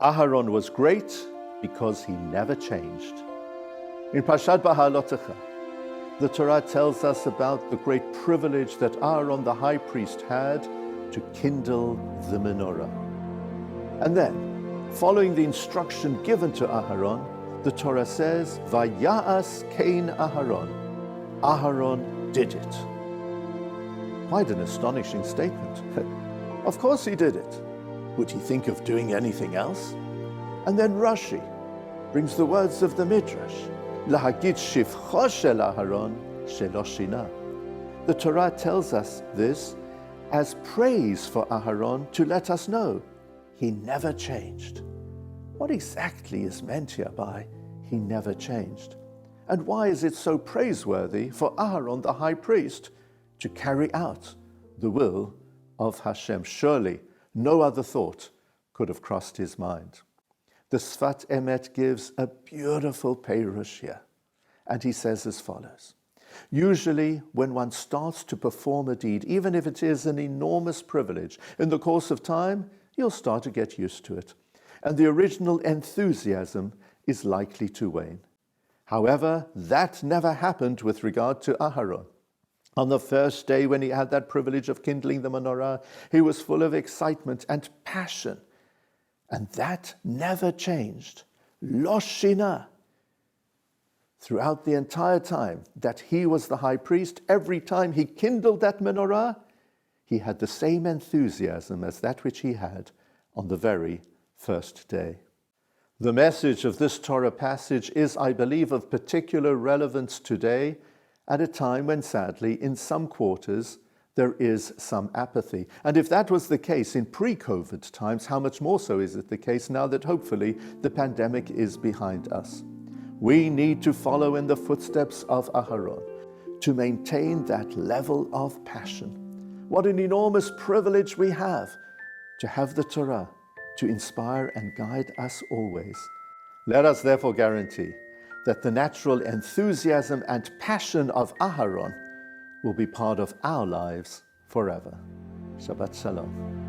Aharon was great because he never changed. In Parshat Beha'alotecha, the Torah tells us about the great privilege that Aaron the high priest had to kindle the menorah. And then, following the instruction given to Aharon, the Torah says, Vaya'as Kain Aharon. Aharon did it. Quite an astonishing statement. Of course he did it. Would he think of doing anything else? And then Rashi brings the words of the Midrash, Lahagid shivcho shel Aharon shelo shina. The Torah tells us this as praise for Aharon to let us know he never changed. What exactly is meant here by he never changed? And why is it so praiseworthy for Aharon the high priest to carry out the will of Hashem? Surely no other thought could have crossed his mind. The Sfat Emet gives a beautiful perush here, and he says as follows. Usually, when one starts to perform a deed, even if it is an enormous privilege, in the course of time, you'll start to get used to it, and the original enthusiasm is likely to wane. However, that never happened with regard to Aharon. On the first day when he had that privilege of kindling the menorah, he was full of excitement and passion, and that never changed. Lo shina. Throughout the entire time that he was the high priest, every time he kindled that menorah, he had the same enthusiasm as that which he had on the very first day. The message of this Torah passage is, I believe, of particular relevance today, at a time when, sadly, in some quarters, there is some apathy. And if that was the case in pre-COVID times, how much more so is it the case now that hopefully the pandemic is behind us? We need to follow in the footsteps of Aharon to maintain that level of passion. What an enormous privilege we have to have the Torah to inspire and guide us always. Let us therefore guarantee that the natural enthusiasm and passion of Aharon will be part of our lives forever. Shabbat Shalom.